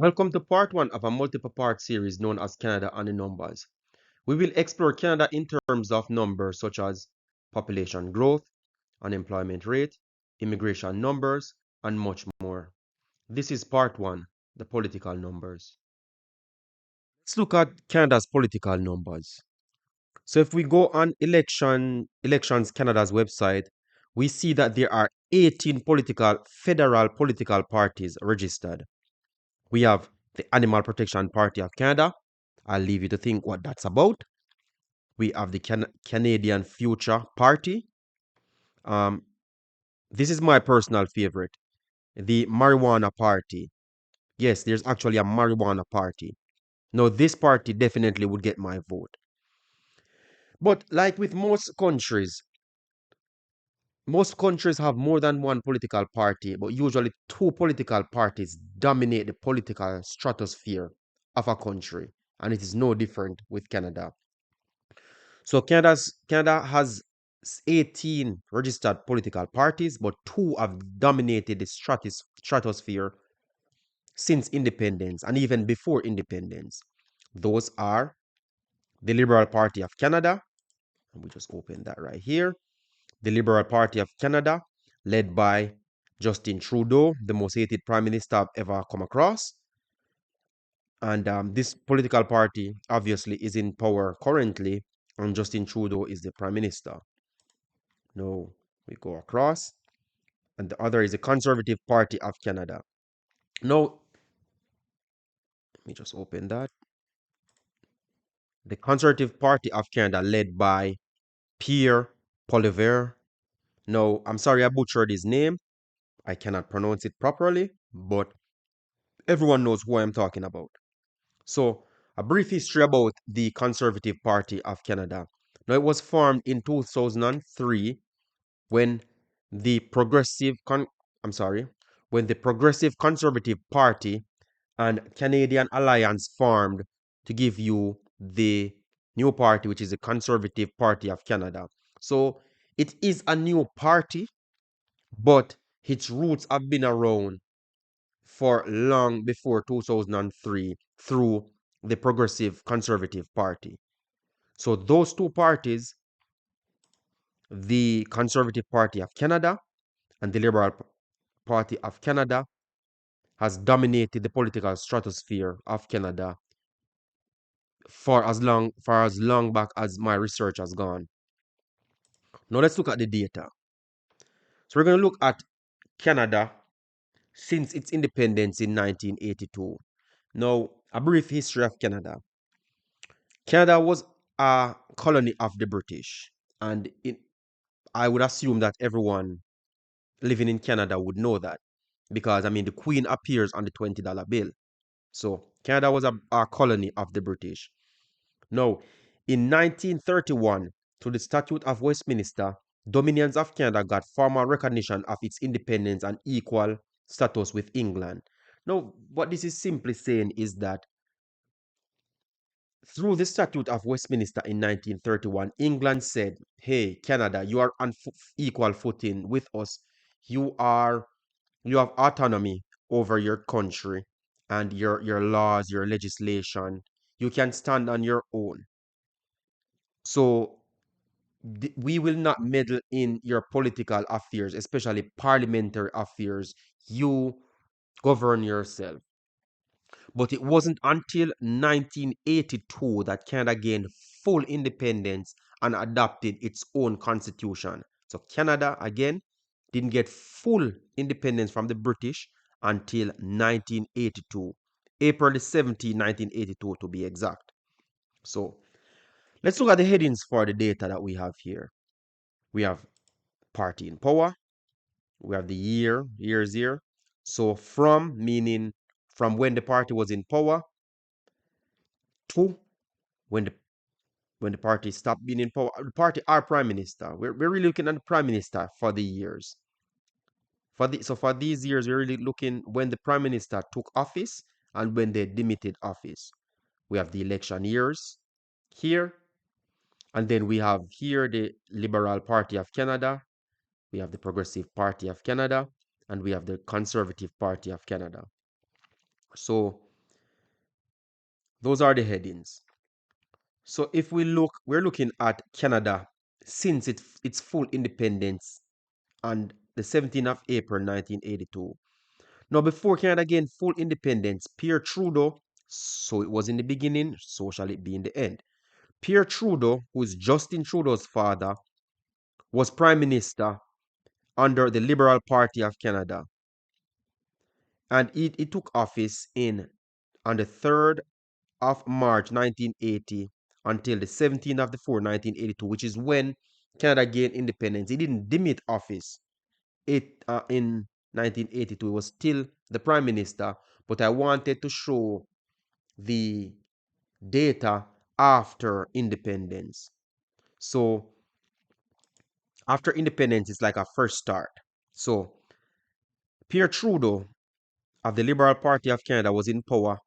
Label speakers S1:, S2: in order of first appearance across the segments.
S1: Welcome to part one of a multiple part series known as Canada and the Numbers. We will explore Canada in terms of numbers such as population growth, unemployment rate, immigration numbers, and much more. This is part one, the political numbers. Let's look at Canada's political numbers. So if we go on Elections Canada's website, we see that there are 18 federal political parties registered. We have the Animal Protection Party of Canada. I'll leave you to think what that's about. We have the Canadian Future Party. Um, this is my personal favorite, the Marijuana Party. Yes, there's actually a Marijuana Party. Now, this party definitely would get my vote. But like with most countries have more than one political party, but usually two political parties dominate the political stratosphere of a country. And it is no different with Canada. So Canada has 18 registered political parties, but two have dominated the stratosphere since independence and even before independence. Those are the Liberal Party of Canada, and we just open that right here. The Liberal Party of Canada, led by Justin Trudeau, the most hated prime minister I've ever come across. And this political party obviously is in power currently, and Justin Trudeau is the prime minister. No, we go across. And the other is the Conservative Party of Canada. Now, let me just open that. The Conservative Party of Canada, led by Pierre Poilievre. No, I'm sorry I butchered his name. I cannot pronounce it properly, but everyone knows who I'm talking about. So, a brief history about the Conservative Party of Canada. Now, it was formed in 2003 when the I'm sorry, when the Progressive Conservative Party and Canadian Alliance formed to give you the new party, which is the Conservative Party of Canada. So it is a new party, but its roots have been around for long before 2003 through the Progressive Conservative Party. So those two parties, the Conservative Party of Canada and the Liberal Party of Canada, has dominated the political stratosphere of Canada for as long back as my research has gone. Now let's look at the data. So we're going to look at Canada since its independence in 1982. Now, a brief history of Canada. Canada was a colony of the British, and I would assume that everyone living in Canada would know that because I mean the Queen appears on the $20 bill. So Canada was a colony of the British. Now, in 1931, through the Statute of Westminster, Dominions of Canada got formal recognition of its independence and equal status with England. Now, what this is simply saying is that through the Statute of Westminster in 1931, England said, "Hey, Canada, you are on equal footing with us. You are you have autonomy over your country and your laws, your legislation. You can stand on your own. So we will not meddle in your political affairs, especially parliamentary affairs. You govern yourself." But it wasn't until 1982 that Canada gained full independence and adopted its own constitution. So Canada, again, didn't get full independence from the British until 1982, April the 17th, 1982 to be exact. So let's look at the headings for the data that we have here. We have party in power. We have the years here. So from meaning from when the party was in power to when the party stopped being in power. The party, our prime minister. We're really looking at the prime minister for the years. For these years, we're really looking when the prime minister took office and when they demitted office. We have the election years here, and then we have here the Liberal Party of Canada, we have the Progressive Party of Canada, and we have the Conservative Party of Canada. So Those are the headings. So if we look, we're looking at Canada since its full independence on the 17th of April 1982. Now, before Canada gained full independence, Pierre Trudeau, so it was in the beginning, so shall it be in the end. Pierre Trudeau, who is Justin Trudeau's father, was Prime Minister under the Liberal Party of Canada. And he took office on the 3rd of March 1980 until the 17th of the 4th, 1982, which is when Canada gained independence. He didn't demit office in 1982. He was still the Prime Minister, but I wanted to show the data after independence. So after independence, it's like a first start. So Pierre Trudeau of the Liberal Party of Canada was in power,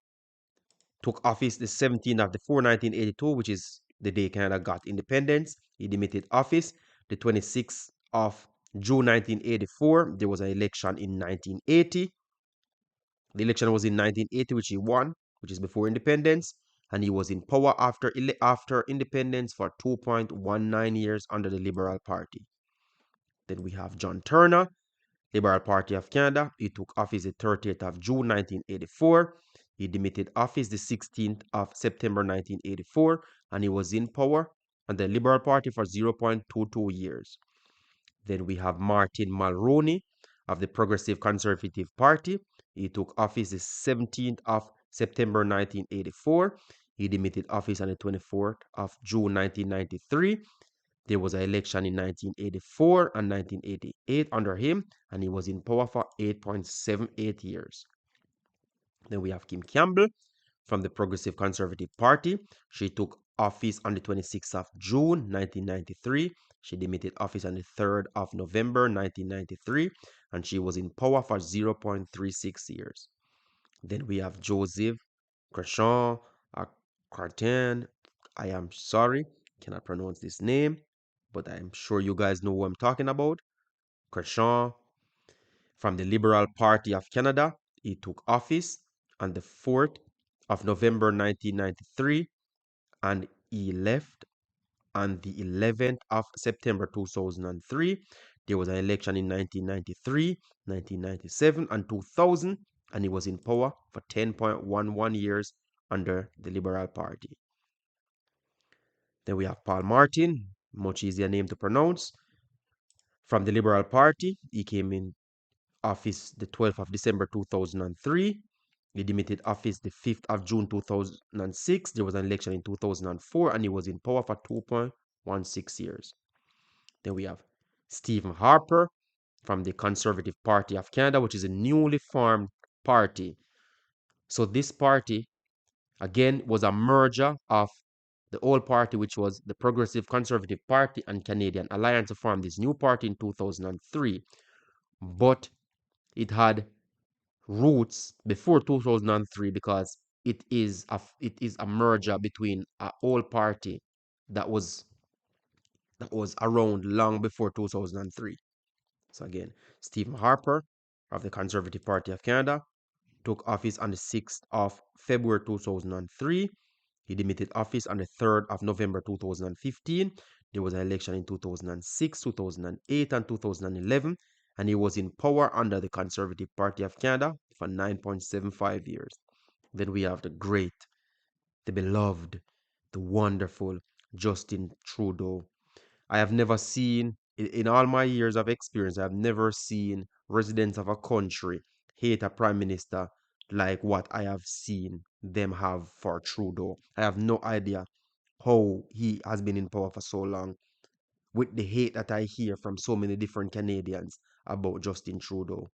S1: took office the 17th of the 4th, 1982, which is the day Canada got independence. He demitted office the 26th of June 1984. There was an election in 1980. The election was in 1980, which he won, which is before independence. And he was in power after independence for 2.19 years under the Liberal Party. Then we have John Turner, Liberal Party of Canada. He took office the 30th of June 1984. He demitted office the 16th of September 1984, and he was in power on the Liberal Party for 0.22 years. Then we have Martin Mulroney of the Progressive Conservative Party. He took office the 17th of September 1984. He demitted office on the 24th of June 1993. There was an election in 1984 and 1988 under him, and he was in power for 8.78 years. Then we have Kim Campbell from the Progressive Conservative Party. She took office on the 26th of June 1993. She demitted office on the 3rd of November 1993, and she was in power for 0.36 years. Then we have Joseph Crescent Cartin. I am sorry, cannot pronounce this name, but I'm sure you guys know who I'm talking about. Crescent from the Liberal Party of Canada. He took office on the 4th of November 1993, and he left on the 11th of September 2003. There was an election in 1993, 1997, and 2000, and he was in power for 10.11 years under the Liberal Party. Then we have Paul Martin, much easier name to pronounce, from the Liberal Party. He came in office the 12th of December 2003. He demitted office the 5th of June 2006. There was an election in 2004, and he was in power for 2.16 years. Then we have Stephen Harper from the Conservative Party of Canada, which is a newly formed party. So this party, again, was a merger of the old party, which was the Progressive Conservative Party and Canadian Alliance, to form this new party in 2003. But it had roots before 2003 because it is a merger between an old party that was around long before 2003. So again, Stephen Harper of the Conservative Party of Canada took office on the 6th of February 2003. He demitted office on the 3rd of November 2015. There was an election in 2006, 2008, and 2011, and he was in power under the Conservative Party of Canada for 9.75 years. Then we have the great, the beloved, the wonderful Justin Trudeau. I have never seen, in all my years of experience, I have never seen residents of a country hate a prime minister like what I have seen them have for Trudeau. I have no idea how he has been in power for so long with the hate that I hear from so many different Canadians about Justin Trudeau.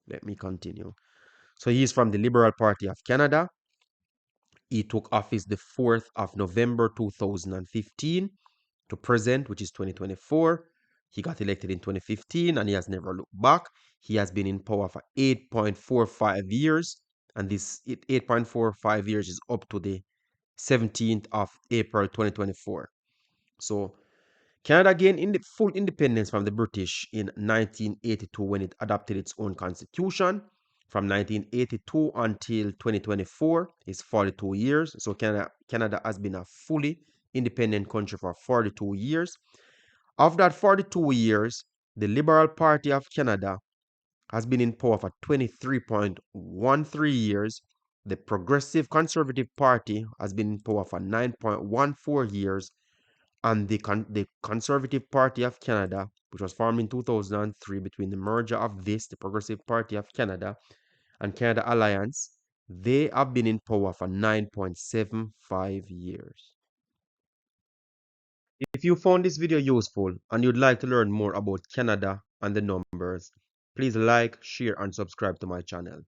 S1: Let me continue. So he is from the Liberal Party of Canada. He took office the 4th of November 2015 to present, which is 2024. He got elected in 2015 and he has never looked back. He has been in power for 8.45 years, and this 8.45 years is up to the 17th of April 2024. So Canada gained full independence from the British in 1982 when it adopted its own constitution. from 1982 until 2024 is 42 years. So Canada has been a fully independent country for 42 years. Of that 42 years, the Liberal Party of Canada has been in power for 23.13 years. The Progressive Conservative Party has been in power for 9.14 years. And the Conservative Party of Canada, which was formed in 2003 between the merger of the Progressive Party of Canada, and Canada Alliance, they have been in power for 9.75 years. If you found this video useful and you'd like to learn more about Canada and the numbers, please like, share, and subscribe to my channel.